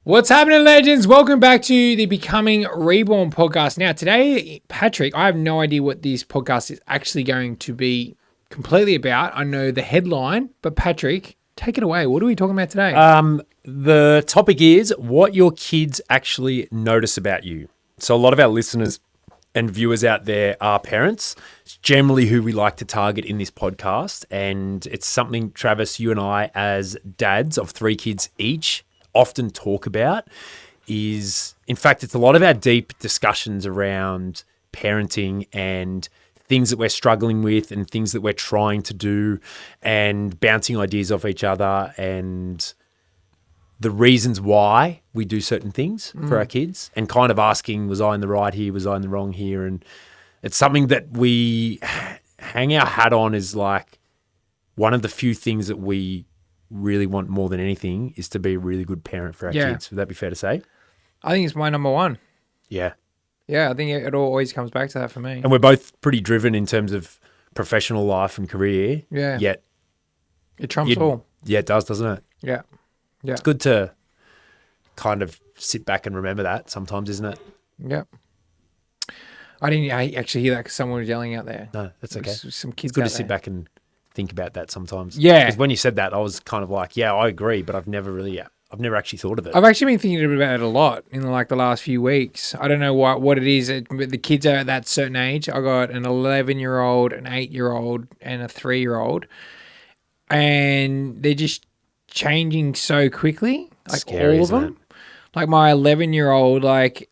What's happening, legends? Welcome back to the Becoming Reborn podcast. Now, today, Patrick, I have no idea what this podcast is actually going to be completely about. I know the headline, but Patrick, take it away. What are we talking about today? The topic is what your kids actually notice about you. So a lot of our listeners and viewers out there are parents. It's generally who we like to target in this podcast. And it's something, Travis, you and I, as dads of 3 kids each, often talk about is, in fact, it's a lot of our deep discussions around parenting and things that we're struggling with and things that we're trying to do and bouncing ideas off each other and the reasons why we do certain things for our kids and kind of asking, was I in the right here? Was I in the wrong here? And it's something that we hang our hat on as like one of the few things that we really want more than anything is to be a really good parent for our kids. Would that be fair to say? I think it's my number one. Yeah. Yeah, I think it always comes back to that for me. And we're both pretty driven in terms of professional life and career. Yeah. Yet It trumps all. Yeah, it does, doesn't it? Yeah. Yeah. It's good to kind of sit back and remember that sometimes, isn't it? Yeah. I actually hear that because someone was yelling out there. No, that's okay. Some kids It's good out to sit there. back and think about that sometimes. Yeah. Because when you said that, I was kind of like, yeah, I agree, but I've never actually thought of it. I've actually been thinking about it a lot in like the last few weeks. I don't know what it is. The kids are at that certain age. I got an 11-year-old, an 8-year-old, and a 3-year-old, and they're just changing so quickly. Like Scary, all of isn't them. Like my 11-year-old, like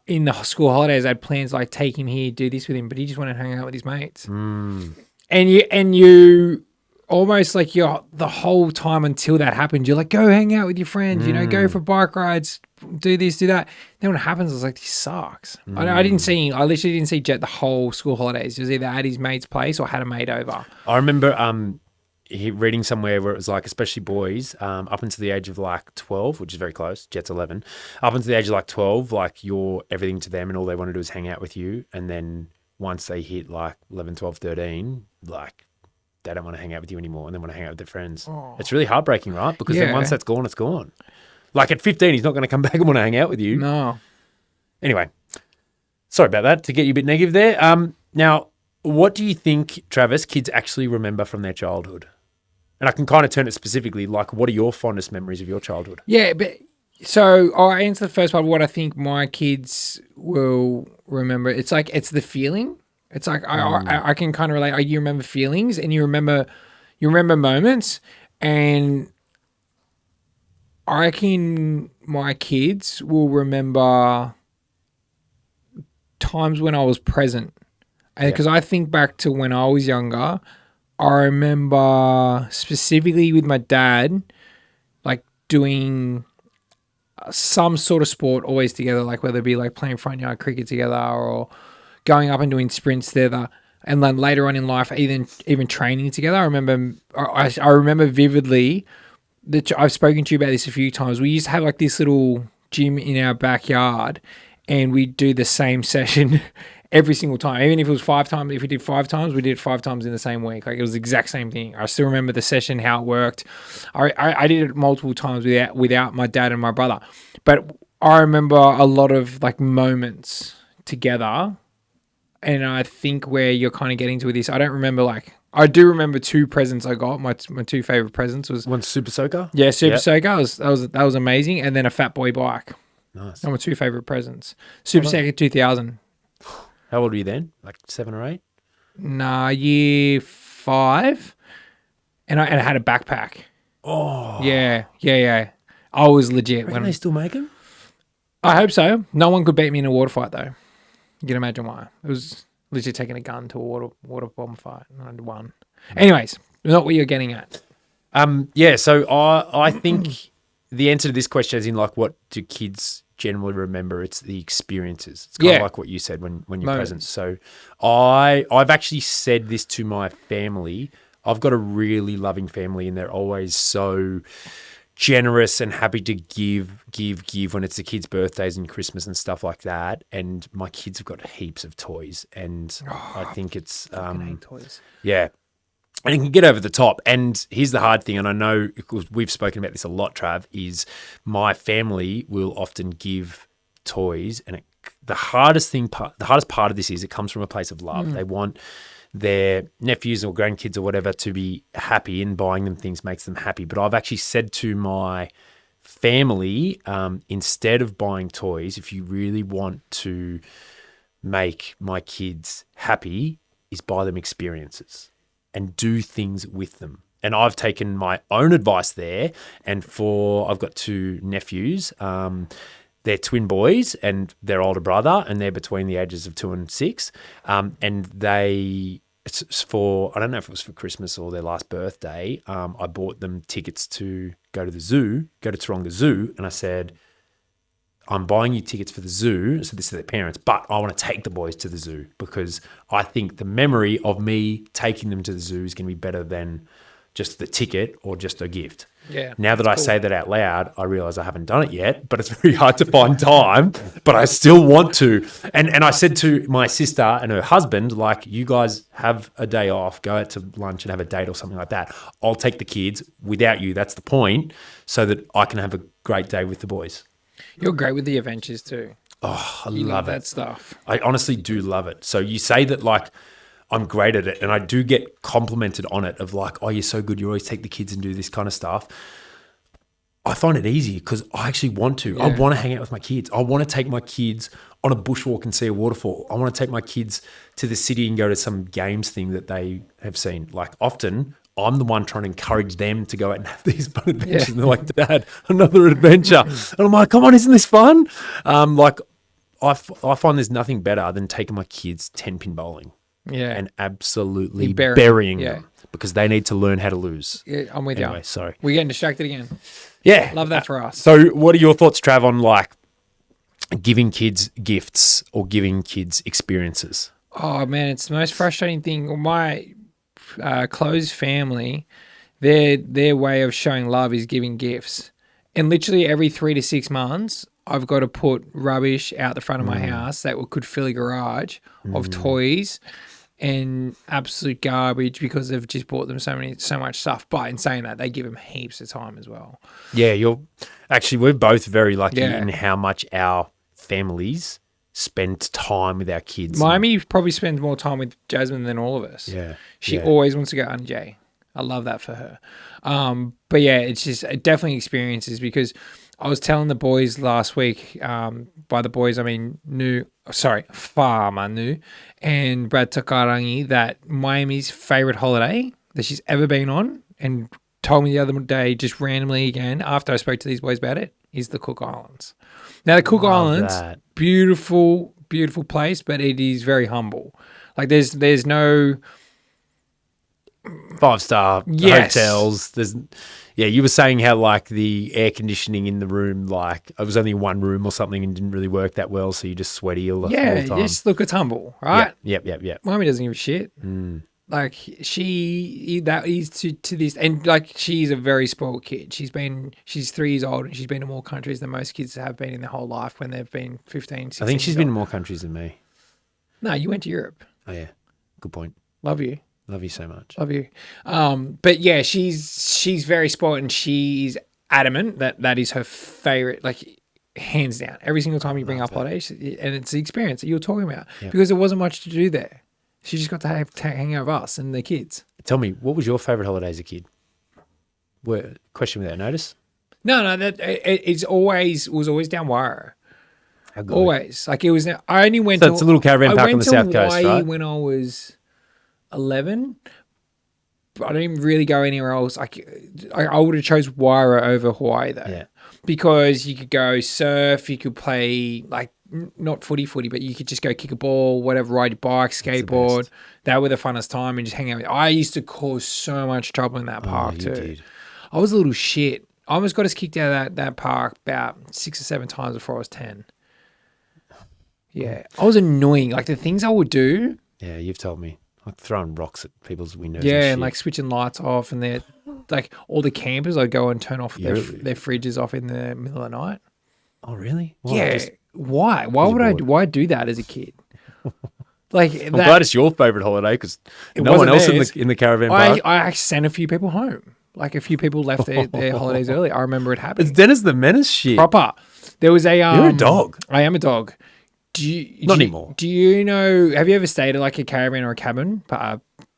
in the school holidays, I had plans like take him here, do this with him, but he just wanted to hang out with his mates. And you almost like you're the whole time until that happens, you're like, go hang out with your friends, go for bike rides, do this, do that. Then when it happens, I was like, this sucks. I literally didn't see Jet the whole school holidays. He was either at his mate's place or had a mate over. I remember reading somewhere where it was like, especially boys, up until the age of like 12, which is very close, Jet's 11, up until the age of like 12, like you're everything to them and all they want to do is hang out with you. And then once they hit like 11, 12, 13, like they don't want to hang out with you anymore and they want to hang out with their friends. Oh. It's really heartbreaking, right? Because then once that's gone, it's gone. Like at 15, he's not going to come back and want to hang out with you. No. Anyway, sorry about that, to get you a bit negative there. Now, what do you think, Travis, kids actually remember from their childhood? And I can kind of turn it specifically, like what are your fondest memories of your childhood? Yeah, but so I'll answer the first part of what I think my kids will remember. It's like, it's the feeling. It's like, I can kind of relate. You remember feelings and you remember moments. And I reckon my kids will remember times when I was present. And because I think back to when I was younger, I remember specifically with my dad, like doing some sort of sport always together, like whether it be like playing front yard cricket together or going up and doing sprints together. And then later on in life, even training together. I remember vividly that I've spoken to you about this a few times. We used to have like this little gym in our backyard and we'd do the same session every single time. Even if it was 5 times, if we did 5 times, we did it 5 times in the same week. Like it was the exact same thing. I still remember the session, how it worked. I did it multiple times without my dad and my brother. But I remember a lot of like moments together. And I think where you're kind of getting to with this, I don't remember I do remember 2 presents I got. My 2 favorite presents was one Super Soaker. Yeah, Super Soaker. That was amazing. And then a Fat Boy bike. Nice. Those were my 2 favorite presents. Super Soaker 2000. How old were you then? Like 7 or 8? Nah, year 5. And I had a backpack. Oh. Yeah. I was legit. When they still make them? I hope so. No one could beat me in a water fight though. You can imagine why. It was literally taking a gun to a water bomb fight. And I won. Anyways, not what you're getting at. So I think the answer to this question is in like what do kids generally remember? It's the experiences. It's kind of like what you said when you're present. So I've actually said this to my family. I've got a really loving family and they're always so generous and happy to give when it's the kids' birthdays and Christmas and stuff like that. And my kids have got heaps of toys and I think it's toys. Yeah. And it can get over the top. And here's the hard thing, and I know because we've spoken about this a lot, Trav, is my family will often give toys, and the hardest part of this is it comes from a place of love. They want their nephews or grandkids or whatever to be happy, and buying them things makes them happy. But I've actually said to my family, instead of buying toys, if you really want to make my kids happy, is buy them experiences and do things with them. And I've taken my own advice there. And I've got 2 nephews. They're twin boys and their older brother, and they're between the ages of 2 and 6. And it's for, I don't know if it was for Christmas or their last birthday. I bought them tickets to go to the zoo, go to Taronga Zoo. And I said, I'm buying you tickets for the zoo. So this is their parents, but I want to take the boys to the zoo because I think the memory of me taking them to the zoo is going to be better than just the ticket or just a gift. Yeah. Now that I say that out loud, I realize I haven't done it yet, but it's very hard to find time, but I still want to. And I said to my sister and her husband, like, you guys have a day off, go out to lunch and have a date or something like that. I'll take the kids without you. That's the point, so that I can have a great day with the boys. You're great with the adventures too. Oh, I You love it. that stuff. I honestly do love it. So you say that, like, I'm great at it, and I do get complimented on it of like, oh, you're so good. You always take the kids and do this kind of stuff. I find it easy because I actually want to. Yeah. I want to hang out with my kids. I want to take my kids on a bushwalk and see a waterfall. I want to take my kids to the city and go to some games thing that they have seen. Like, often I'm the one trying to encourage them to go out and have these fun adventures. Yeah. And they're like, Dad, another adventure. And I'm like, come on, isn't this fun? I find there's nothing better than taking my kids 10-pin bowling. Yeah. And absolutely Burying burying them. them because they need to learn how to lose. Yeah, I'm with Anyway, you. sorry. We're getting distracted again. Yeah. Love that for us. So what are your thoughts, Trav, on like giving kids gifts or giving kids experiences? Oh, man, it's the most frustrating thing. My close family, their way of showing love is giving gifts. And literally every 3 to 6 months, I've got to put rubbish out the front of my house that could fill a garage of toys and absolute garbage because they've just bought them so much stuff. But in saying that, they give them heaps of time as well. Yeah, we're both very lucky Yeah. in how much our families spend time with our kids. Miami probably spends more time with Jasmine than all of us. Yeah. She yeah. always wants to go on Jay. I love that for her. But yeah, it's just definitely experiences because I was telling the boys last week, by the boys, I mean Farmer Nu and Brad Takarangi, that Miami's favorite holiday that she's ever been on, and told me the other day just randomly again after I spoke to these boys about it, is the Cook Islands. Now the Cook Islands, beautiful, beautiful place, but it is very humble. Like there's no 5-star Yes. hotels. You were saying how like the air conditioning in the room, like it was only one room or something and didn't really work that well, so you're just sweaty all the time. Just look, it's humble, right? Yep. Mommy doesn't give a shit. Like that is to this, and like she's a very spoiled kid. She's 3 years old and she's been to more countries than most kids have been in their whole life when they've been 15, 16 I think she's years been to old. more countries than me. No, you went to Europe. Oh yeah, good point. Love you. Love you so much. Love you. But yeah, she's very spoiled and she's adamant that is her favorite, like hands down. Every single time you bring up holidays, and it's the experience that you were talking about because there wasn't much to do there. She just got to hang out with us and the kids. Tell me, what was your favorite holiday as a kid? Question without notice. No, that was always down Wairo. How good. Always. Like it was. I only went. So it's a little caravan park on the south coast, Hawaii right? when I was 11. But I didn't really go anywhere else. I would have chose Wairo over Hawaii though. Yeah. Because you could go surf, you could play like not footy, but you could just go kick a ball, whatever, ride your bike, skateboard. That were the funnest time and just hang out. I used to cause so much trouble in that park too. Did. I was a little shit. I almost got us kicked out of that park about 6 or 7 times before I was 10. Yeah. I was annoying. Like the things I would do. Yeah, you've told me. Like throwing rocks at people's windows. Yeah, and like switching lights off, and they're like all the campers. I'd go and turn off their fridges off in the middle of the night. Oh, really? Why? Yeah. Why? Why would I? Why do that as a kid? Like I'm glad it's your favourite holiday because no one else in the caravan park. I actually sent a few people home. Like a few people left their holidays early. I remember it happening. It's Dennis the Menace shit. Proper. There was a. You're a dog. I am a dog. Not anymore. Do you know? Have you ever stayed at like a caravan or a cabin,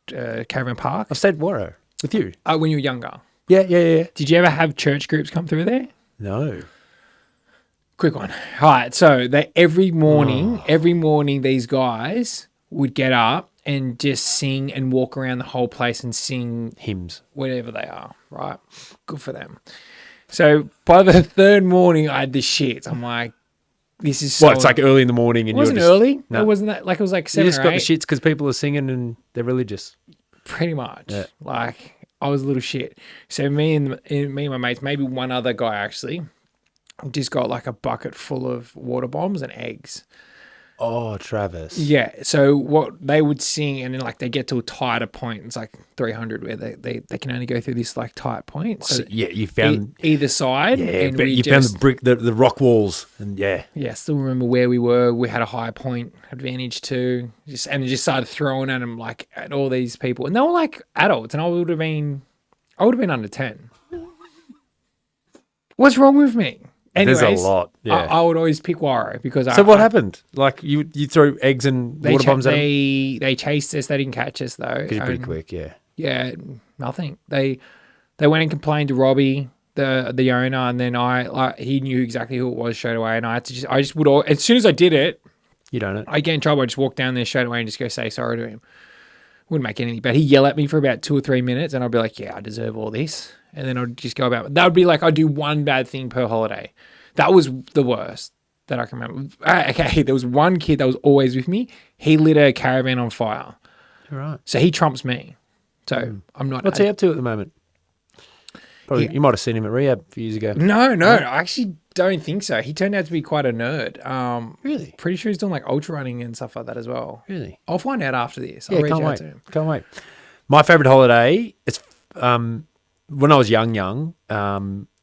caravan park? I've stayed at Warrow with you. When you were younger. Yeah. Did you ever have church groups come through there? No. Quick one. All right. So every morning, these guys would get up and just sing and walk around the whole place and sing hymns, whatever they are. Right. Good for them. So by the third morning, I had the shit. I'm like, this is so... Well, it's like early in the morning and it wasn't you're just... early. No. It wasn't that... Like, it was like 7 or 8. You just got the shits because people are singing and they're religious. Pretty much. Yeah. Like, I was a little shit. So me and my mates, maybe one other guy actually, just got like a bucket full of water bombs and eggs. Oh, Travis. Yeah. So what they would sing, and then like they get to a tighter point. It's like 300 where they can only go through this like tight point. So yeah, you found either side. Yeah, and but you found the brick, the rock walls, and yeah. Yeah, still remember where we were. We had a high point advantage too. Just started throwing at them like at all these people, and they were like adults, and I would have been under 10. What's wrong with me? Anyways, there's a lot. Yeah, I would always pick Warrow because. So what happened? Like you throw eggs and water bombs at them? They chased us. They didn't catch us though. Because you're pretty quick, yeah. Yeah, nothing. They went and complained to Robbie, the owner, and then he knew exactly who it was straight away, and I just would as soon as I did it, I get in trouble. I just walk down there straight away and just go say sorry to him. Wouldn't make anything, but he'd yell at me for about 2 or 3 minutes, and I'd be like, yeah, I deserve all this. And then I'd just go about it. That would be like I'd do one bad thing per holiday. That was the worst that I can remember. Okay, there was one kid that was always with me. He lit a caravan on fire. You're right. So he trumps me. So I'm not... What's he up to at the moment? Probably, you might have seen him at rehab a few years ago. No, I actually don't think so. He turned out to be quite a nerd. Really? Pretty sure he's doing like ultra running and stuff like that as well. Really? I'll find out after this. I'll reach out to him. Can't wait. My favourite holiday, it's... when I was young,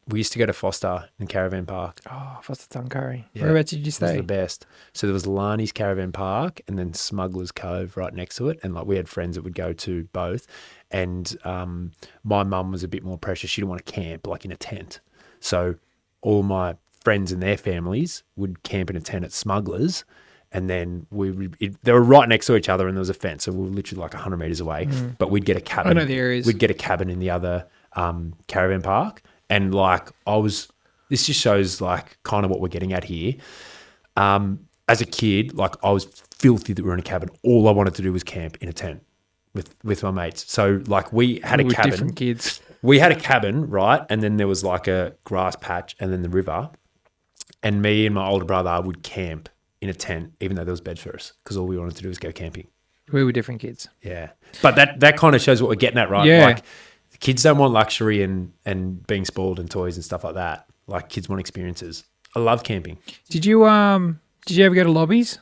we used to go to Foster in Caravan Park. Oh, Foster Tuncurry. Yeah. Whereabouts did you stay? It was the best. So there was Lani's Caravan Park and then Smuggler's Cove right next to it. And like we had friends that would go to both. And my mum was a bit more precious. She didn't want to camp like in a tent. So all my friends and their families would camp in a tent at Smuggler's. And then they were right next to each other and there was a fence. So we were literally like 100 metres away. But we'd get a cabin. I know the areas. We'd get a cabin in the other caravan park. And like this just shows like kind of what we're getting at here. As a kid, like I was filthy that we were in a cabin. All I wanted to do was camp in a tent with my mates. So like we had a cabin. Different kids. We had a cabin, right? And then there was like a grass patch and then the river. And me and my older brother would camp in a tent, even though there was bed for us, because all we wanted to do was go camping. We were different kids. Yeah. But that kind of shows what we're getting at, right? Yeah. Like kids don't want luxury and being spoiled and toys and stuff like that. Like kids want experiences. I love camping. Did you ever go to Lobbies?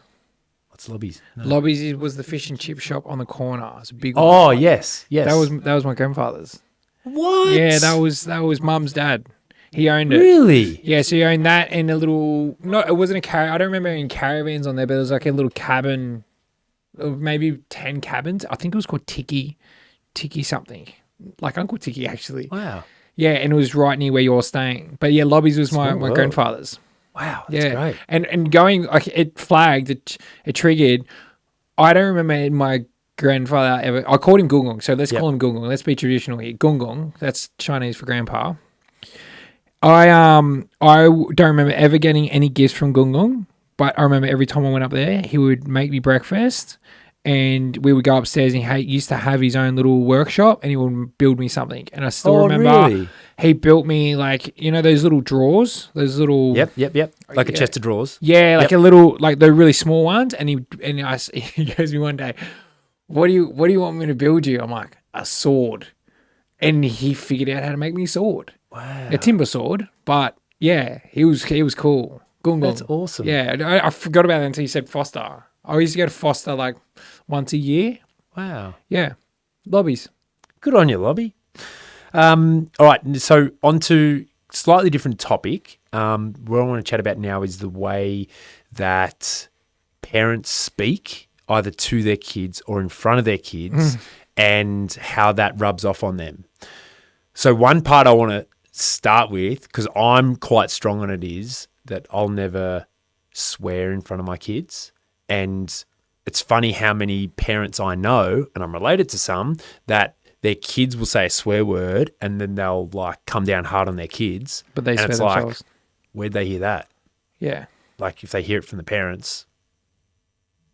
What's Lobbies? No. Lobbies was the fish and chip shop on the corner. It's a big one. Oh, yes. That was my grandfather's. What? Yeah, that was Mum's dad. He owned it. Really? Yeah, so he owned that and a little... No, it wasn't a caravan. I don't remember any caravans on there, but it was like a little cabin, maybe 10 cabins. I think it was called Tiki something. Like Uncle Tiki, actually. Wow. Yeah, and it was right near where you're staying. But yeah, Lobbies was my grandfather's. Wow, that's great. And going, like, it flagged, it triggered. I don't remember my grandfather ever... I called him Gung Gung, so let's call him Gung Gung. Let's be traditional here. Gung Gung, that's Chinese for grandpa. I don't remember ever getting any gifts from Gung Gung, but I remember every time I went up there, he would make me breakfast and we would go upstairs and he used to have his own little workshop and he would build me something. And I still remember he built me like, you know, those little drawers, those little... Yep. Like a chest of drawers. Yeah, like a little, like the really small ones. And he goes to me one day, what do you want me to build you? I'm like, a sword. And he figured out how to make me a sword. Wow. A timber sword, but yeah, he was cool. Gung Gung. That's awesome. Yeah, I forgot about that until you said Foster. I used to go to Foster like once a year. Wow. Yeah, Lobbies. Good on you, Lobby. All right, so on to slightly different topic. What I want to chat about now is the way that parents speak either to their kids or in front of their kids and how that rubs off on them. So one part I want to start with, because I'm quite strong on it, is that I'll never swear in front of my kids. And it's funny how many parents I know, and I'm related to some, that their kids will say a swear word and then they'll like come down hard on their kids. But they and swear it's themselves. like, where'd they hear that? Yeah. Like if they hear it from the parents,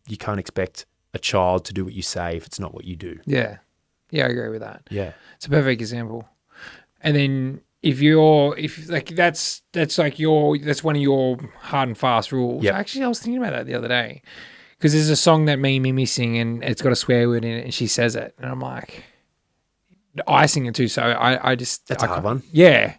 you can't expect a child to do what you say if it's not what you do. Yeah. Yeah, I agree with that. Yeah. It's a perfect example. And then that's one of your hard and fast rules. Yep. Actually, I was thinking about that the other day because there's a song that me and Mimi sing and it's got a swear word in it and she says it. And I'm like, I sing it too. So I just. That's a hard one. Yeah.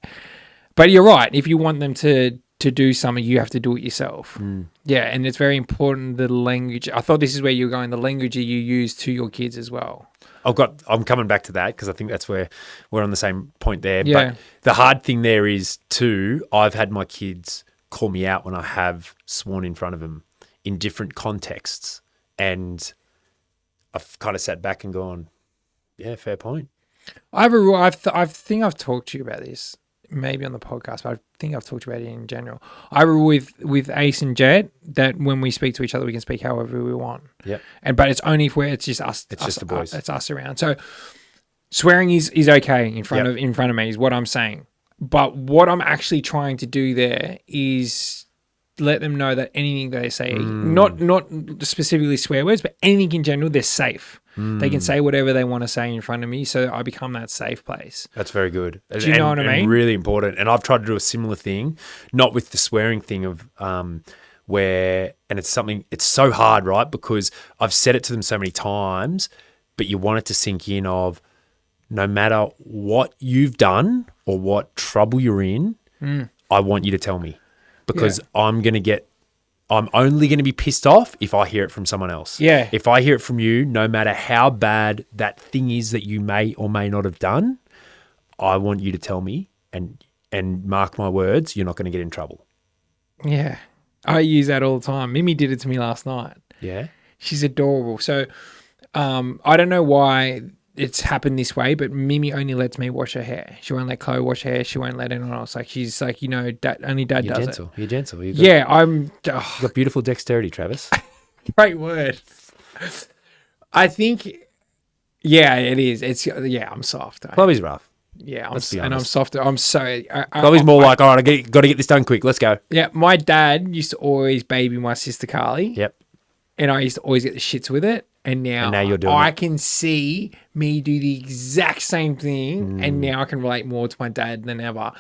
But you're right. If you want them to do something, you have to do it yourself. Yeah. And it's very important, the language. I thought this is where you're going, the language that you use to your kids as well. I'm coming back to that because I think that's where we're on the same point there. Yeah. But the hard thing there is too, I've had my kids call me out when I have sworn in front of them in different contexts. And I've kind of sat back and gone, yeah, fair point. I have a rule. I think I've talked to you about this, maybe on the podcast, but I think I've talked about it in general. I have a rule with Ace and Jet that when we speak to each other, we can speak however we want. Yeah. But it's only if it's just us. It's just the boys. It's us around. So swearing is okay in front of me is what I'm saying. But what I'm actually trying to do there is let them know that anything they say, not specifically swear words, but anything in general, they're safe. They can say whatever they want to say in front of me, so I become that safe place. That's very good. Do you know what I mean? Really important. And I've tried to do a similar thing, not with the swearing thing of where, and it's so hard, right? Because I've said it to them so many times, but you want it to sink in of no matter what you've done or what trouble you're in, I want you to tell me because I'm only going to be pissed off if I hear it from someone else. Yeah. If I hear it from you, no matter how bad that thing is that you may or may not have done, I want you to tell me and mark my words, you're not going to get in trouble. Yeah. I use that all the time. Mimi did it to me last night. Yeah. She's adorable. So I don't know why it's happened this way, but Mimi only lets me wash her hair. She won't let Chloe wash her hair. She won't let anyone else. Like she's like, only Dad does it. You're gentle. You've got beautiful dexterity, Travis. Great word. I think, yeah, it is. I'm soft. Chloe's rough. Yeah, Let's be honest. and I'm softer. I'm so. Chloe's more like, all right, got to get this done quick. Let's go. Yeah, my dad used to always baby my sister Carly. Yep. And I used to always get the shits with it. And now you're doing I it. can see me do the exact same thing. And now I can relate more to my dad than ever.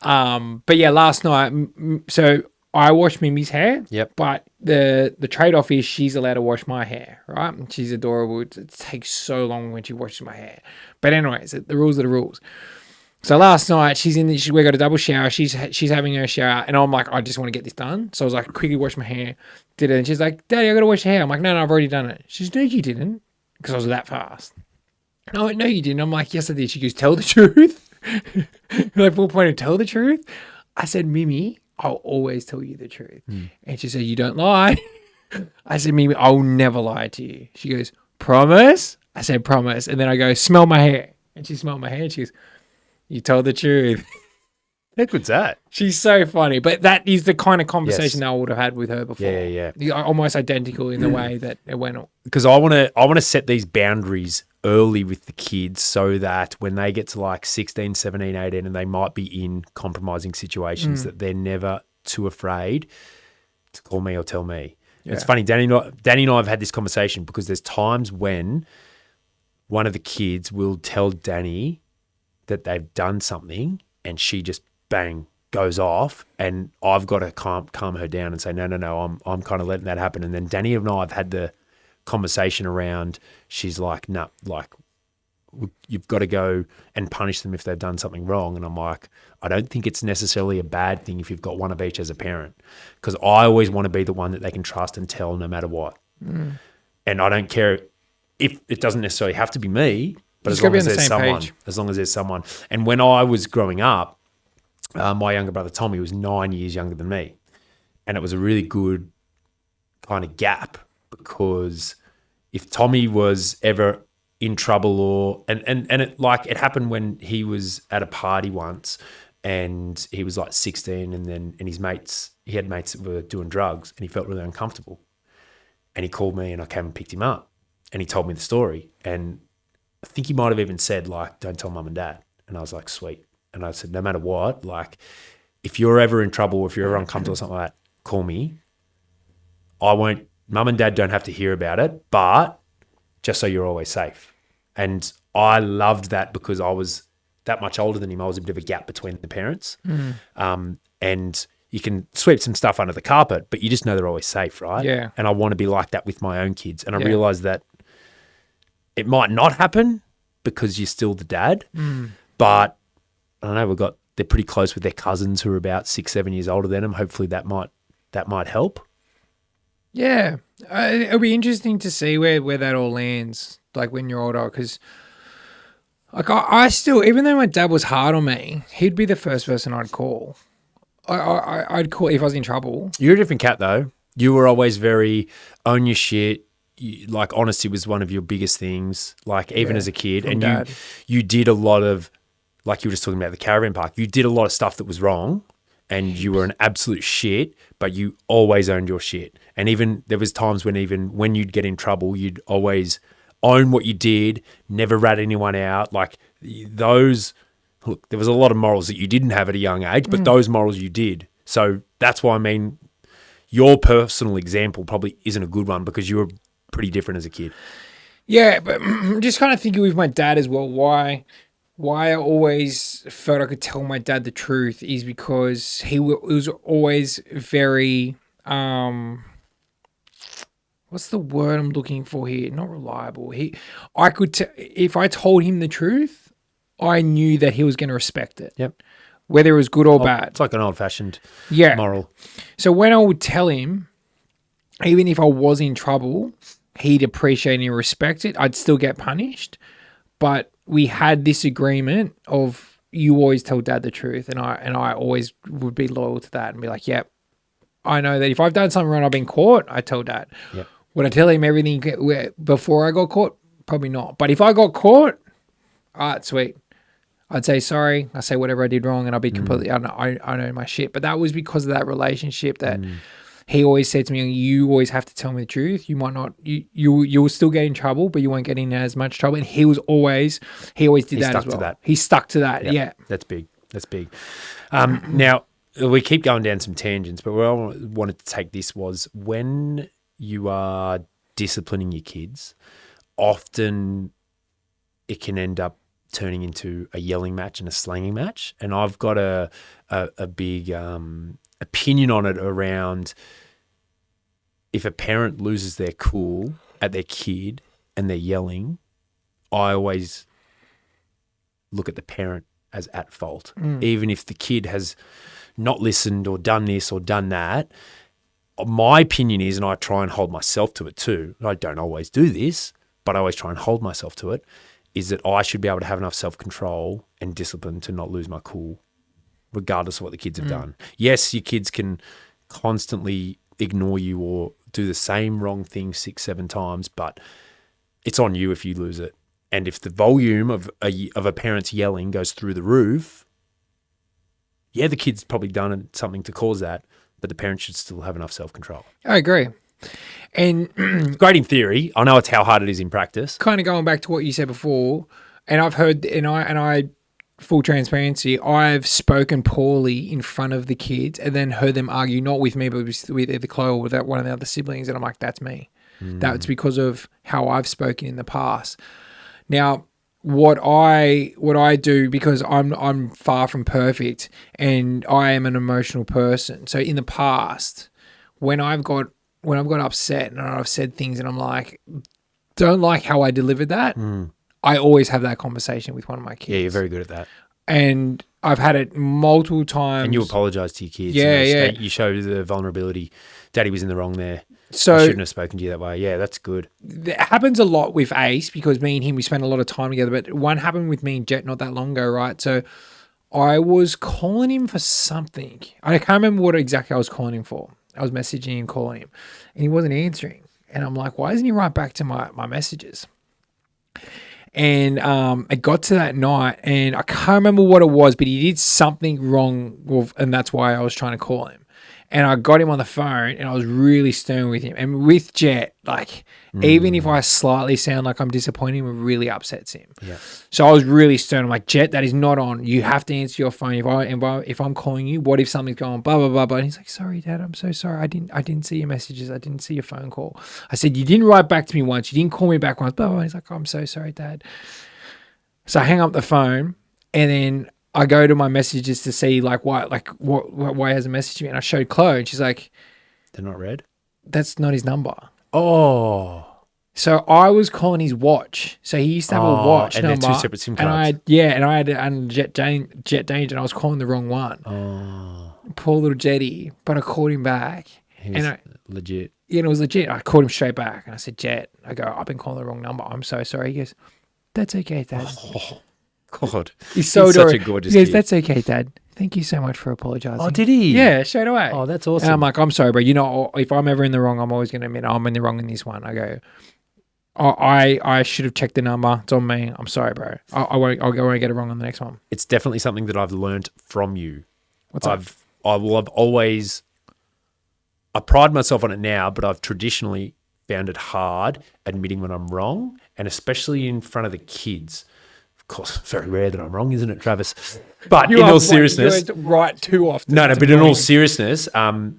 But yeah, last night, so I washed Mimi's hair. Yep. But the trade-off is she's allowed to wash my hair, right? She's adorable. It takes so long when she washes my hair. But anyways, the rules are the rules. So last night we got a double shower. She's having her shower, and I'm like, I just want to get this done. So I was like, quickly wash my hair, did it, and she's like, Daddy, I got to wash your hair. I'm like, no, I've already done it. She's no, you didn't, because I was that fast. No, you didn't. I'm like, yes, I did. She goes, tell the truth. Like, full point of tell the truth. I said, Mimi, I'll always tell you the truth. And she said, you don't lie. I said, Mimi, I'll never lie to you. She goes, promise? I said, promise. And then I go, smell my hair. And she smelled my hair. And she goes, you told the truth. How good's that? She's so funny. But that is the kind of conversation that I would have had with her before. Yeah. Almost identical in the way that it went. Because I want to set these boundaries early with the kids so that when they get to like 16, 17, 18 and they might be in compromising situations that they're never too afraid to call me or tell me. Yeah. It's funny, Danny and I have had this conversation because there's times when one of the kids will tell Danny that they've done something and she just bang goes off and I've got to calm her down and say, no, I'm kind of letting that happen. And then Danny and I have had the conversation around, she's like, no, like you've got to go and punish them if they've done something wrong. And I'm like, I don't think it's necessarily a bad thing if you've got one of each as a parent, because I always want to be the one that they can trust and tell no matter what. And I don't care if it doesn't necessarily have to be me, but as long as there's someone. And when I was growing up, my younger brother Tommy was 9 years younger than me. And it was a really good kind of gap because if Tommy was ever in trouble and it happened when he was at a party once and he was like 16 and his mates, he had mates that were doing drugs and he felt really uncomfortable. And he called me and I came and picked him up and he told me the story. And I think he might have even said like, don't tell mum and dad. And I was like, sweet. And I said, no matter what, like if you're ever in trouble, if you're ever uncomfortable or something like that, call me. Mum and dad don't have to hear about it, but just so you're always safe. And I loved that because I was that much older than him. I was a bit of a gap between the parents. And you can sweep some stuff under the carpet, but you just know they're always safe, right? Yeah. And I want to be like that with my own kids. And I realized that it might not happen because you're still the dad, but I don't know, they're pretty close with their cousins who are about 6-7 years older than them. Hopefully that might help. Yeah. It'll be interesting to see where that all lands, like when you're older, because like I still, even though my dad was hard on me, he'd be the first person I'd call. I'd call if I was in trouble. You're a different cat though. You were always very own your shit. Like honesty was one of your biggest things, like even as a kid. And Dad. you did a lot of, like you were just talking about the caravan park, you did a lot of stuff that was wrong and you were an absolute shit, but you always owned your shit. And even there was times when you'd get in trouble, you'd always own what you did, never rat anyone out. Like those, look, there was a lot of morals that you didn't have at a young age, but those morals you did. So that's why I mean, your personal example probably isn't a good one because you were pretty different as a kid. Yeah, but just kind of thinking with my dad as well, why I always felt I could tell my dad the truth is because he was always very, what's the word I'm looking for here? Not reliable. If I told him the truth, I knew that he was going to respect it. Yep. Whether it was good or bad. It's like an old-fashioned moral. So when I would tell him, even if I was in trouble, he'd appreciate and respect it. I'd still get punished. But we had this agreement of you always tell dad the truth. And I always would be loyal to that and be like, yep, I know that if I've done something wrong, I've been caught, I tell dad. Yep. Would I tell him everything before I got caught? Probably not. But if I got caught, all right, sweet. I'd say sorry. I say whatever I did wrong, and I'll be completely. I know my shit. But that was because of that relationship that he always said to me, "You always have to tell me the truth. You might not. You'll still get in trouble, but you won't get in as much trouble." And he always did that as well. He stuck to that. Yep. Yeah, that's big. That's big. Now we keep going down some tangents, but where I wanted to take this was when you are disciplining your kids, often it can end up turning into a yelling match and a slanging match. And I've got a big opinion on it around if a parent loses their cool at their kid and they're yelling, I always look at the parent as at fault. Even if the kid has not listened or done this or done that, my opinion is, and I try and hold myself to it too, I don't always do this, but I always try and hold myself to it, is that I should be able to have enough self-control and discipline to not lose my cool, regardless of what the kids have done. Yes, your kids can constantly ignore you or do the same wrong thing 6-7 times, but it's on you if you lose it. And if the volume of a parent's yelling goes through the roof, yeah, the kid's probably done something to cause that, but the parent should still have enough self-control. I agree. And great in theory. I know it's how hard it is in practice. Kind of going back to what you said before, and I've heard, and I full transparency, I've spoken poorly in front of the kids and then heard them argue, not with me, but with either Chloe or with one of the other siblings, and I'm like, that's me. That's because of how I've spoken in the past. Now, what I do, because I'm far from perfect and I am an emotional person. So in the past, when I've got upset and I've said things and I'm like, don't like how I delivered that, I always have that conversation with one of my kids. Yeah, you're very good at that. And I've had it multiple times. And you apologise to your kids. Yeah. You showed the vulnerability. Daddy was in the wrong there. So I shouldn't have spoken to you that way. Yeah, that's good. It happens a lot with Ace because me and him, we spend a lot of time together. But one happened with me and Jet not that long ago, right? So I was calling him for something. I can't remember what exactly I was calling him for. I was messaging him, calling him, and he wasn't answering. And I'm like, why isn't he right back to my messages? And it got to that night, and I can't remember what it was, but he did something wrong, and that's why I was trying to call him. And I got him on the phone, and I was really stern with him. And with Jet, like, even if I slightly sound like I'm disappointing him, it really upsets him. Yeah. So I was really stern. I'm like, Jet, that is not on. You have to answer your phone. If I'm calling you, what if something's going on? Blah blah blah blah. And he's like, sorry, Dad, I'm so sorry. I didn't see your messages. I didn't see your phone call. I said, you didn't write back to me once. You didn't call me back once. Blah blah. He's like, oh, I'm so sorry, Dad. So I hang up the phone, and then I go to my messages to see why he hasn't messaged me, and I showed Chloe, and she's like, they're not read. That's not his number. Oh. So I was calling his watch. So he used to have a watch and number. they're 2 separate SIM cards. And I had Jet Danger, and I was calling the wrong one. Oh. Poor little Jetty. But I called him back. He was legit. Yeah, and it was legit. I called him straight back, and I said, Jet, I've been calling the wrong number. I'm so sorry. He goes, that's okay, Dad. Oh, God. He's such a gorgeous He goes, kid. that's okay, Dad. Thank you so much for apologizing. Oh, did he? Yeah, straight away. Oh, that's awesome. And I'm like, I'm sorry, bro. If I'm ever in the wrong, I'm always going to admit I'm in the wrong in this one. I go, I should have checked the number. It's on me. I'm sorry, bro. I won't get it wrong on the next one. It's definitely something that I've learned from you. What's up? I pride myself on it now, but I've traditionally found it hard admitting when I'm wrong, and especially in front of the kids. Of course, very rare that I'm wrong, isn't it, Travis? But in all seriousness, you're right too often. No, but in all seriousness,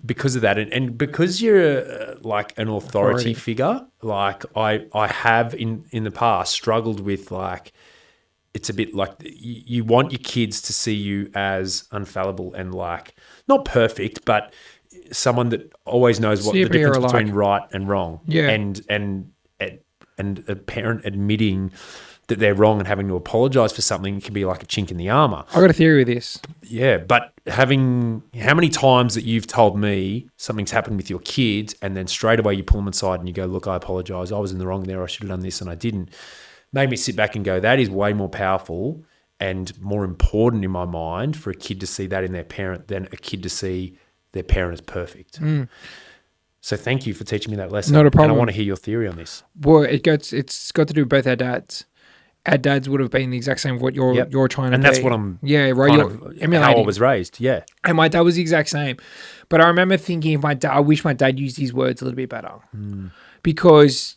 because of that, and because you're like an authority figure, like I have in the past struggled with, like, it's a bit like you want your kids to see you as infallible and, like, not perfect, but someone that always knows what the difference between right and wrong. Yeah. And a parent admitting that they're wrong and having to apologize for something can be like a chink in the armor. I got a theory with this. Yeah, but how many times that you've told me something's happened with your kids, and then straight away you pull them aside and you go, look, I apologize. I was in the wrong there. I should have done this and I didn't. Made me sit back and go, that is way more powerful and more important in my mind for a kid to see that in their parent than a kid to see their parent as perfect. So thank you for teaching me that lesson. Not a problem. And I want to hear your theory on this. Well, it's got to do with both our dads. Our dads would have been the exact same of what you're trying to and be. that's what I'm emulating. how I was raised, yeah. And my dad was the exact same. But I remember thinking, I wish my dad used his words a little bit better. Because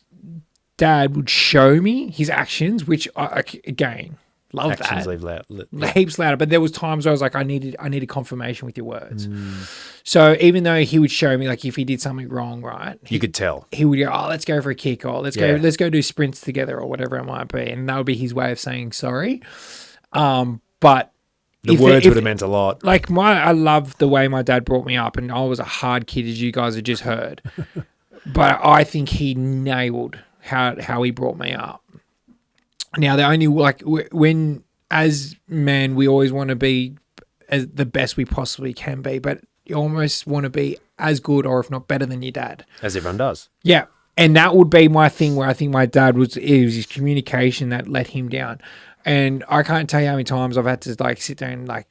Dad would show me his actions, which again, love Actions that. leave loud. Heaps louder. But there was times where I was like, I needed confirmation with your words. So even though he would show me, like, if he did something wrong, right? You could tell. He would go, oh, let's go for a kick, or let's go do sprints together, or whatever it might be. And that would be his way of saying sorry. But The words would have meant a lot. like I love the way my dad brought me up, and I was a hard kid, as you guys have just heard. But I think he nailed how he brought me up. Now, the only, like, when as men, we always want to be as the best we possibly can be, but you almost want to be as good, or if not better than your dad. As everyone does. Yeah. And that would be my thing, where I think my dad it was his communication that let him down. And I can't tell you how many times I've had to, like, sit there and, like,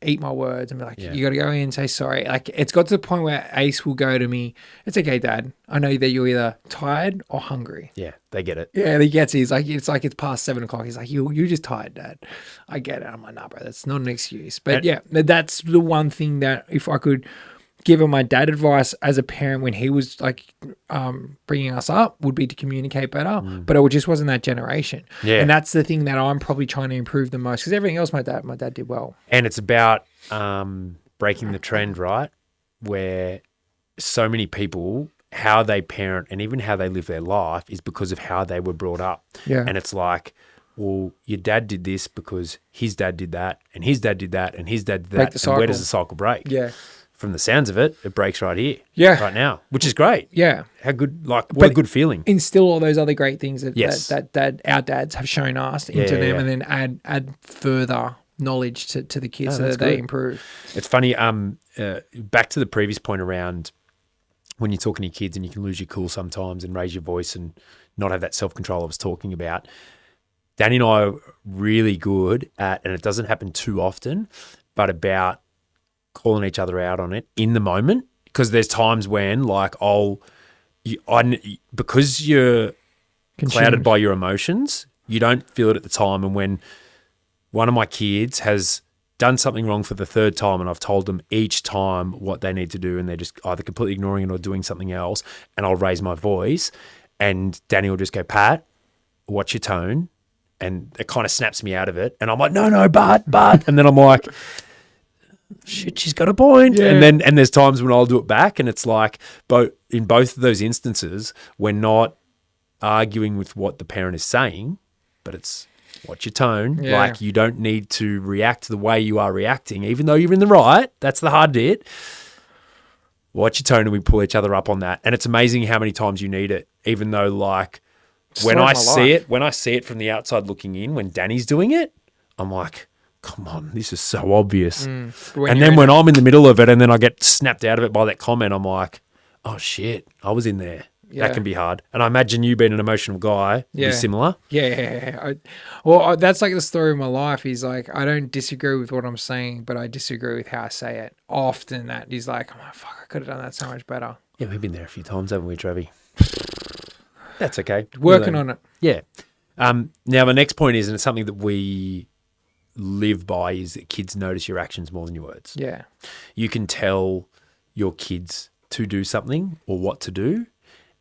eat my words and be like, you got to go in and say sorry. Like, it's got to the point where Ace will go to me, it's okay, Dad. I know that you're either tired or hungry. Yeah, they get it. Yeah, he gets it. He's like, it's past 7 o'clock. He's like, you're just tired, Dad. I get it. I'm like, nah, bro, that's not an excuse. But yeah, that's the one thing that if I could give my dad advice as a parent when he was, like, bringing us up, would be to communicate better. But it just wasn't that generation. Yeah. And that's the thing that I'm probably trying to improve the most, because everything else my dad did well. And it's about breaking the trend, right? Where so many people, how they parent and even how they live their life is because of how they were brought up. Yeah. And it's like, well, your dad did this because his dad did that, and his dad did that, and his dad did Break that. the And where cycle. does the cycle break? Yeah. From the sounds of it, it breaks right here. Yeah. Right now, which is great. Yeah. How good, like, what a good feeling. Instill all those other great things that, Yes. that our dads have shown us into them, and then add further knowledge to the kids so that they good. improve. It's funny, back to the previous point around when you're talking to your kids and you can lose your cool sometimes and raise your voice and not have that self-control I was talking about. Danny and I are really good at, and it doesn't happen too often, but about calling each other out on it in the moment. Because there's times when, like, because you're clouded Consumed. by your emotions, you don't feel it at the time. And when one of my kids has done something wrong for the third time and I've told them each time what they need to do and they're just either completely ignoring it or doing something else, and I'll raise my voice and Danny will just go, Pat, watch your tone. And it kind of snaps me out of it. And I'm like, no, but. And then I'm like, shit, she's got a point. Yeah. And there's times when I'll do it back and it's like, in both of those instances, we're not arguing with what the parent is saying, but it's watch your tone. Yeah. Like you don't need to react the way you are reacting, even though you're in the right. That's the hard bit. Watch your tone and we pull each other up on that. And it's amazing how many times you need it, even though like when I see it from the outside looking in, when Danny's doing it, I'm like, come on, this is so obvious. And then when I'm in the middle of it and then I get snapped out of it by that comment, I'm like, oh shit, I was in there. Yeah. That can be hard. And I imagine you being an emotional guy, be similar. Yeah. That's like the story of my life. He's like, I don't disagree with what I'm saying, but I disagree with how I say it. Often that he's like, oh, fuck, I could have done that so much better. Yeah, we've been there a few times, haven't we, Trevi? That's okay. Working on it. Yeah. Now, the next point is, and it's something that we live by, is that kids notice your actions more than your words. Yeah. You can tell your kids to do something or what to do,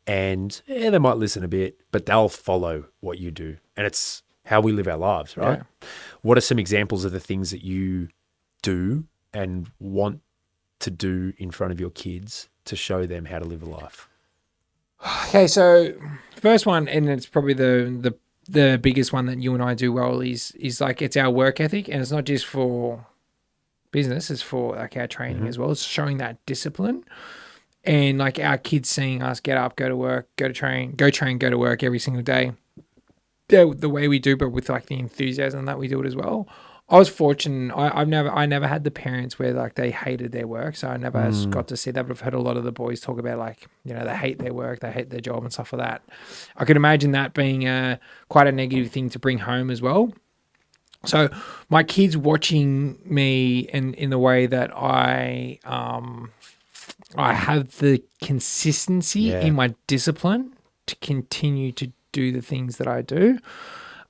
and they might listen a bit, but they'll follow what you do. And it's how we live our lives, right? Yeah. What are some examples of the things that you do and want to do in front of your kids to show them how to live a life? Okay, so first one, and it's probably the biggest one that you and I do well, is like it's our work ethic, and it's not just for business, it's for like our training as well. It's showing that discipline, and like our kids seeing us get up, go to work, go train, go to work every single day. The way we do, but with like the enthusiasm that we do it as well. I was fortunate. I never had the parents where like they hated their work, so I never got to see that. But I've heard a lot of the boys talk about like, you know, they hate their work, they hate their job and stuff like that. I could imagine that being quite a negative thing to bring home as well. So my kids watching me in the way that I have the consistency in my discipline to continue to do the things that I do,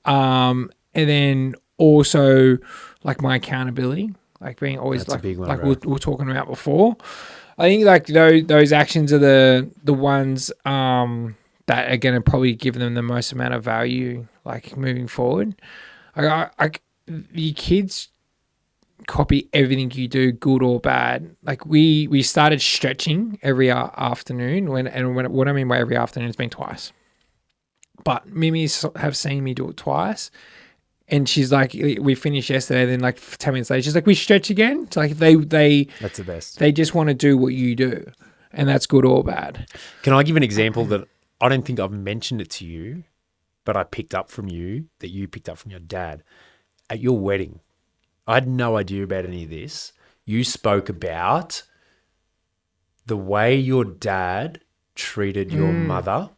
and then also like my accountability, like being always That's a big one, like bro. we were talking about before. I think like those actions are the ones that are going to probably give them the most amount of value, like moving forward. Your kids copy everything you do, good or bad. Like we started stretching every afternoon. What I mean by every afternoon, it's been twice. But Mimi's have seen me do it twice. And she's like, we finished yesterday. Then like 10 minutes later, she's like, we stretch again. It's like they That's the best. They just want to do what you do, and that's good or bad. Can I give an example that I don't think I've mentioned it to you, but I picked up from you, that you picked up from your dad at your wedding? I had no idea about any of this. You spoke about the way your dad treated your mother.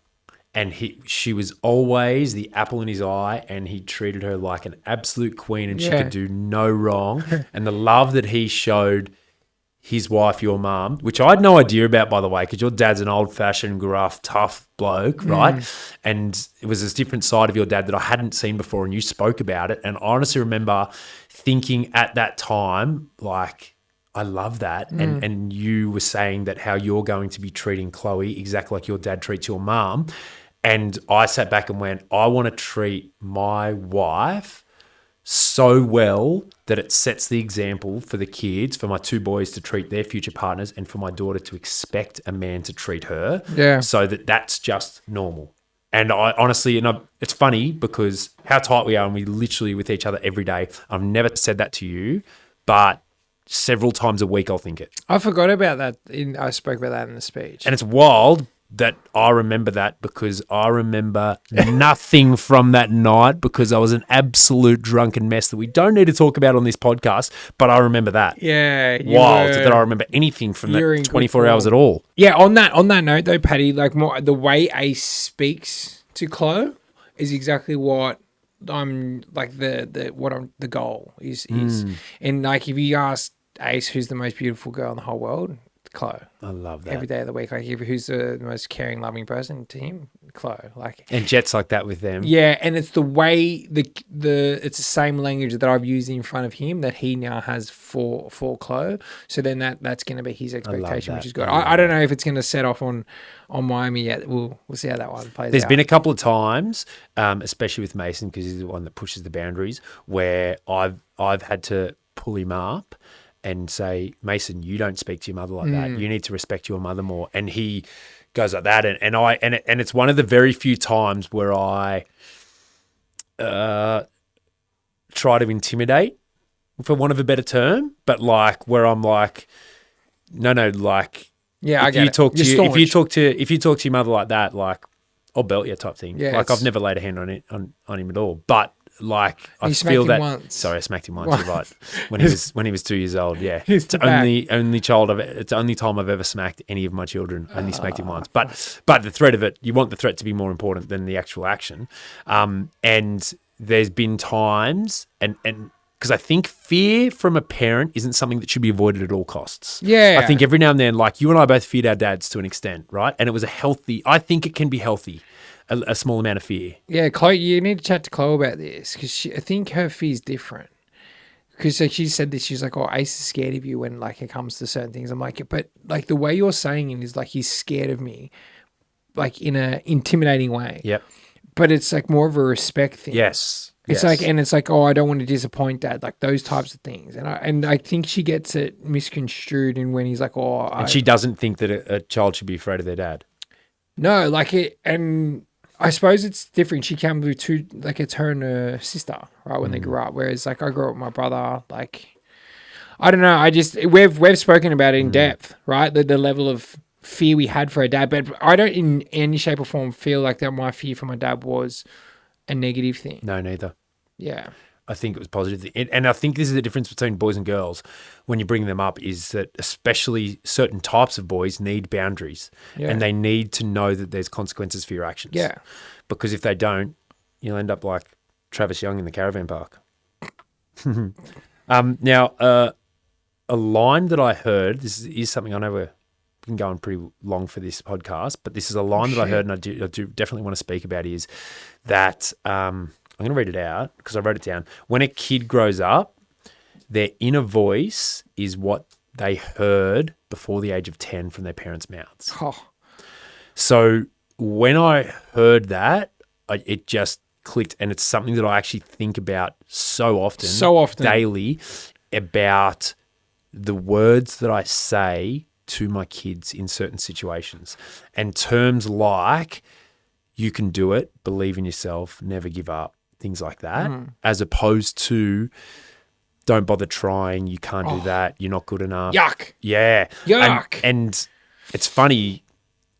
And she was always the apple in his eye, and he treated her like an absolute queen, and she could do no wrong. And the love that he showed his wife, your mum, which I had no idea about, by the way, because your dad's an old-fashioned, gruff, tough bloke, right? And it was this different side of your dad that I hadn't seen before, and you spoke about it. And I honestly remember thinking at that time, like, I love that. And you were saying that how you're going to be treating Chloe exactly like your dad treats your mum. And I sat back and went, I want to treat my wife so well that it sets the example for the kids, for my two boys to treat their future partners, and for my daughter to expect a man to treat her. Yeah. So that's just normal. And I honestly, it's funny because how tight we are, and we literally with each other every day. I've never said that to you, but several times a week I'll think it. I forgot about that. I spoke about that in the speech. And it's wild that I remember that, because I remember nothing from that night, because I was an absolute drunken mess that we don't need to talk about on this podcast, but I remember that. Yeah. Wild that I remember anything from that 24 hours at all. Yeah, on that note though, Paddy, like the way Ace speaks to Chloe is exactly what I'm like the goal is. And like if you ask Ace who's the most beautiful girl in the whole world, Chloe. I love that. Every day of the week, like who's the most caring, loving person to him? Chloe. Like, And Jet's like that with them. yeah, and it's the way it's the same language that I've used in front of him that he now has for Chloe. So then that's going to be his expectation, which is good. I don't know if it's going to set off on Miami yet. We'll see how that one plays. There's out. been a couple of times, especially with Mason, because he's the one that pushes the boundaries, where I've had to pull him up and say, Mason, you don't speak to your mother like that. You need to respect your mother more. And he goes like that. And it's one of the very few times where I try to intimidate, for want of a better term, but like where I'm like, no, like, yeah, I if get you it. talk to You're if you talk to your mother like that, like I'll belt you type thing. Yeah, like I've never laid a hand on him at all, but like I You feel smacked him that. once. Sorry, I smacked him once. You're right. When he was 2 years old. Yeah, It's it's the only time I've ever smacked any of my children. Only smacked him once. But the threat of it, you want the threat to be more important than the actual action. And there's been times and because I think fear from a parent isn't something that should be avoided at all costs. Yeah. I think every now and then, like you and I both feared our dads to an extent, right? And it was I think it can be healthy, a small amount of fear. Yeah, Chloe, you need to chat to Chloe about this because I think her fear is different. Because like she said this, she's like, "Oh, Ace is scared of you when like it comes to certain things." I'm like, but like the way you're saying it is like he's scared of me, like in a intimidating way. Yep. But it's like more of a respect thing. Yes. It's like, and it's like, oh, I don't want to disappoint Dad, like those types of things. And I think she gets it misconstrued in when he's like, oh, and she doesn't think that a child should be afraid of their dad. No, like it, and I suppose it's different. She came with two, like it's her and her sister, right, when they grew up. Whereas like I grew up with my brother, like, I don't know. We've spoken about it in depth, right? The level of fear we had for a dad, but I don't in any shape or form feel like that my fear for my dad was a negative thing. No, neither. Yeah. I think it was positive. And I think this is the difference between boys and girls when you bring them up is that especially certain types of boys need boundaries and they need to know that there's consequences for your actions. Yeah. Because if they don't, you'll end up like Travis Young in the caravan park. Now, a line that I heard, this is something I know we've been going pretty long for this podcast, but this is a line that I heard and I do definitely want to speak about is that I'm going to read it out because I wrote it down. When a kid grows up, their inner voice is what they heard before the age of 10 from their parents' mouths. Oh. So when I heard that, it just clicked, and it's something that I actually think about so often, daily, about the words that I say to my kids in certain situations. And terms like, you can do it, believe in yourself, never give up, things like that, as opposed to don't bother trying, you can't do that, you're not good enough. Yuck. Yeah. Yuck. And it's funny,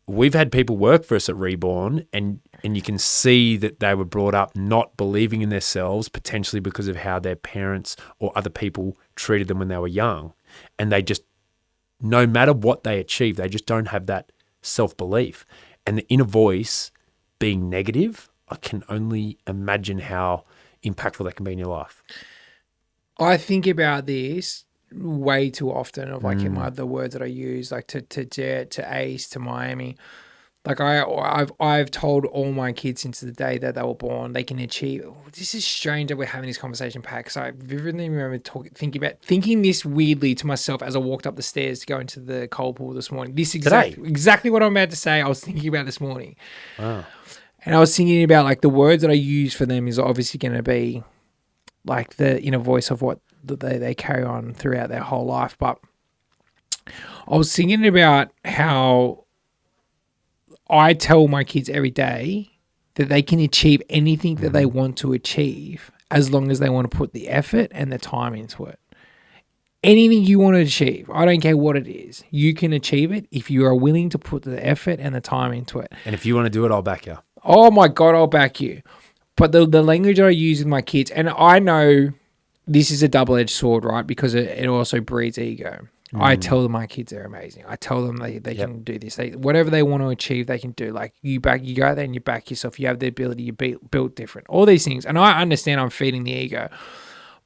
we've had people work for us at Reborn and you can see that they were brought up not believing in themselves, potentially because of how their parents or other people treated them when they were young. And they just, no matter what they achieve, they just don't have that self-belief. And the inner voice being negative, I can only imagine how impactful that can be in your life. I think about this way too often of like the words that I use, like to Jet, to Ace, to Miami. Like I've told all my kids since the day that they were born, they can achieve. This is strange that we're having this conversation, Pat, because I vividly remember thinking this weirdly to myself as I walked up the stairs to go into the cold pool this morning. Exactly what I'm about to say, I was thinking about this morning. Wow. And I was thinking about like the words that I use for them is obviously going to be like the inner voice of what they carry on throughout their whole life. But I was thinking about how I tell my kids every day that they can achieve anything that they want to achieve as long as they want to put the effort and the time into it. Anything you want to achieve, I don't care what it is, you can achieve it if you are willing to put the effort and the time into it. And if you want to do it, I'll back you. Oh my God, I'll back you. But the language that I use with my kids, and I know this is a double-edged sword, right? Because it also breeds ego. I tell them my kids are amazing. I tell them they can do this. Whatever they want to achieve, they can do. Like you go out there and you back yourself. You have the ability. You built different. All these things. And I understand I'm feeding the ego.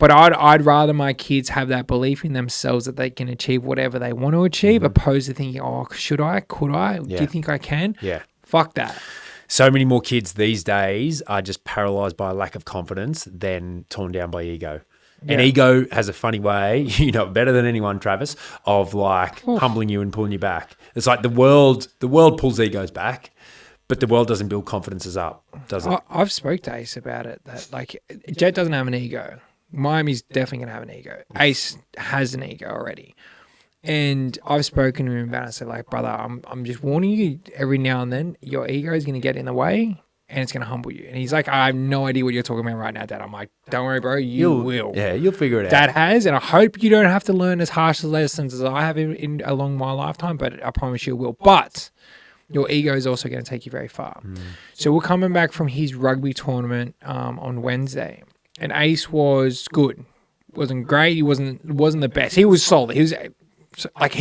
But I'd rather my kids have that belief in themselves that they can achieve whatever they want to achieve, opposed to thinking, oh, should I? Could I? Do you think I can? Yeah. Fuck that. So many more kids these days are just paralyzed by a lack of confidence than torn down by ego. And ego has a funny way, you know, better than anyone, Travis, of like humbling you and pulling you back. It's like the world pulls egos back, but the world doesn't build confidences up, does it? I've spoke to Ace about it. That like Jet doesn't have an ego. Miami's definitely gonna have an ego. Ace has an ego already. And I've spoken to him about it. I said, like, brother, I'm just warning you every now and then, your ego is going to get in the way and it's going to humble you. And he's like, I have no idea what you're talking about right now, Dad. I'm like, don't worry, bro. You will. Yeah, you'll figure it out. Dad has. And I hope you don't have to learn as harsh lessons as I have along my lifetime, but I promise you will. But your ego is also going to take you very far. So we're coming back from his rugby tournament on Wednesday. And Ace was good. Wasn't great. He wasn't the best. He was solid. He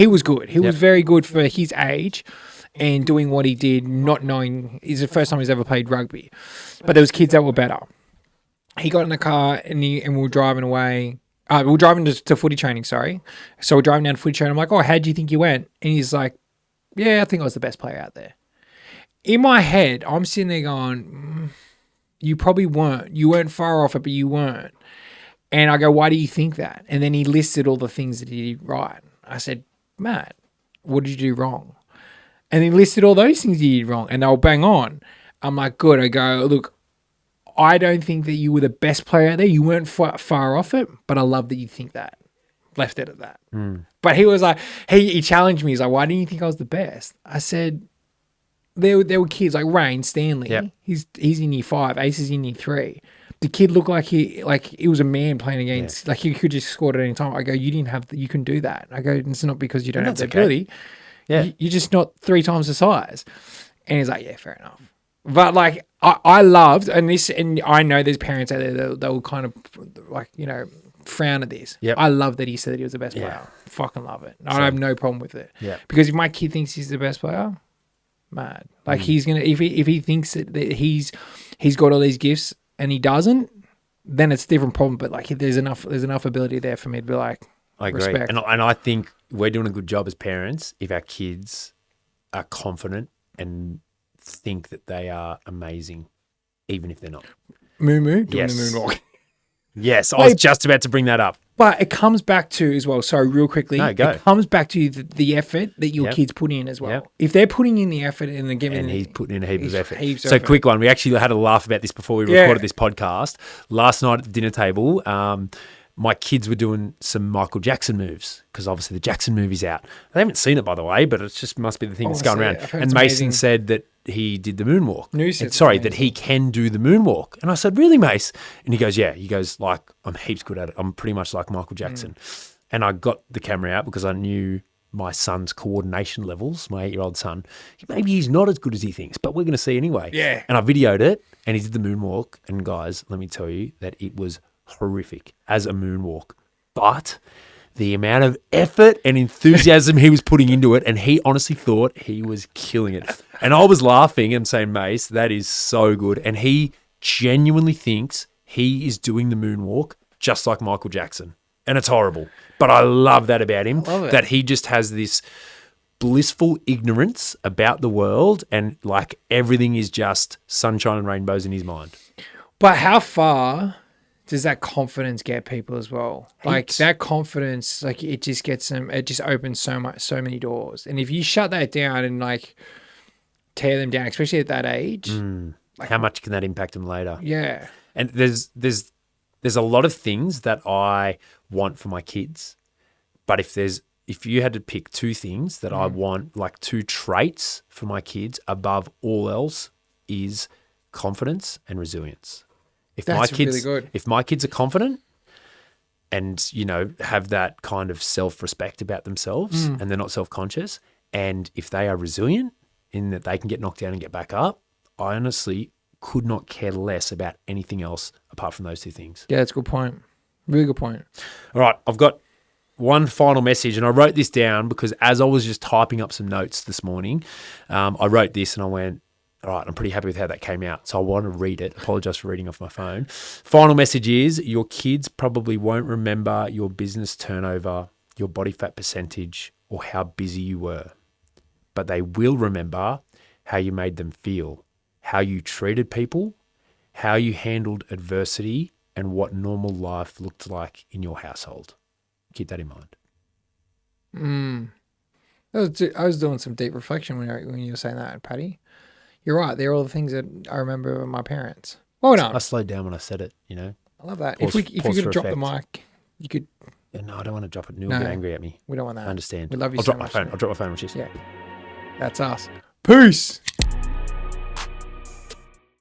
was good. He was very good for his age and doing what he did, not knowing it's the first time he's ever played rugby. But there was kids that were better. He got in the car and we were driving away. We were driving to footy training, sorry. So we're driving down to footy training. I'm like, oh, how do you think you went? And he's like, yeah, I think I was the best player out there. In my head, I'm sitting there going, you probably weren't. You weren't far off it, but you weren't. And I go, why do you think that? And then he listed all the things that he did right. I said, Matt, what did you do wrong? And he listed all those things you did wrong, and they were bang on. I'm like, good. I go, look, I don't think that you were the best player out there. You weren't far off it, but I love that you think that. Left it at that. But he was like, he challenged me. He's like, why didn't you think I was the best? I said, there were kids like Rain Stanley. Yep. He's in year 5. Ace is in year 3. The kid looked like he was a man playing against, like he could just score at any time. I go, you can do that. I go, it's not because you don't have the ability. Yeah. You're just not 3 times the size. And he's like, yeah, fair enough. But like, I loved, and I know there's parents out there that will kind of like, you know, frown at this. Yep. I love that he said that he was the best player. Fucking love it. I have no problem with it. Yeah. Because if my kid thinks he's the best player, mad. Like he's gonna, if he thinks that he's got all these gifts and he doesn't, then it's a different problem. But like, there's enough ability there for me to be like, I agree. respect. And I think we're doing a good job as parents if our kids are confident and think that they are amazing, even if they're not. Moo doing Yes. the moonwalk. Yes, I was just about to bring that up. But it comes back to as well. Sorry, real quickly. No, go. It comes back to the effort that your kids put in as well. Yep. If they're putting in the effort and they're giving, And he's putting in a heap of effort. heaps of So effort. quick one. We actually had a laugh about this before we recorded this podcast. Last night at the dinner table, my kids were doing some Michael Jackson moves because obviously the Jackson movie's out. They haven't seen it, by the way, but it just must be the thing that's going around. And Mason said that he did the moonwalk. That he can do the moonwalk. And I said, really, Mace? And he goes, yeah. He goes, like, I'm heaps good at it. I'm pretty much like Michael Jackson. And I got the camera out because I knew my son's coordination levels, my 8-year-old son. Maybe he's not as good as he thinks, but we're going to see anyway. Yeah. And I videoed it and he did the moonwalk. And guys, let me tell you that it was horrific as a moonwalk. But the amount of effort and enthusiasm he was putting into it, and he honestly thought he was killing it. And I was laughing and saying, Mace, that is so good. And he genuinely thinks he is doing the moonwalk just like Michael Jackson. And it's horrible. But I love that about him, that he just has this blissful ignorance about the world and like everything is just sunshine and rainbows in his mind. But how far does that confidence get people as well? Like that confidence, like it just gets them, it just opens so many doors. And if you shut that down and like tear them down, especially at that age, like, how much can that impact them later? Yeah. And there's a lot of things that I want for my kids, but if you had to pick 2 things that I want, like 2 traits for my kids above all else, is confidence and resilience. Really good. If my kids are confident and, you know, have that kind of self-respect about themselves and they're not self-conscious, and if they are resilient in that they can get knocked down and get back up, I honestly could not care less about anything else apart from those 2 things. Yeah, that's a good point. Really good point. All right, I've got one final message, and I wrote this down because as I was just typing up some notes this morning, I wrote this and I went, All right, I'm pretty happy with how that came out. So I want to read it. Apologize for reading off my phone. Final message is your kids probably won't remember your business turnover, your body fat percentage, or how busy you were. But they will remember how you made them feel, how you treated people, how you handled adversity, and what normal life looked like in your household. Keep that in mind. I was doing some deep reflection when you were saying that, Paddy. You're right. They're all the things that I remember of my parents. Well done. I slowed down when I said it, you know. I love that. Pause- if you pause could for drop the effect. mic, you could. No, I don't want to drop it. Neil No. will get angry at me. We don't want that. I understand. We love you I'll so drop my much. phone. I'll drop my phone, which is. Yeah. That's us. Peace.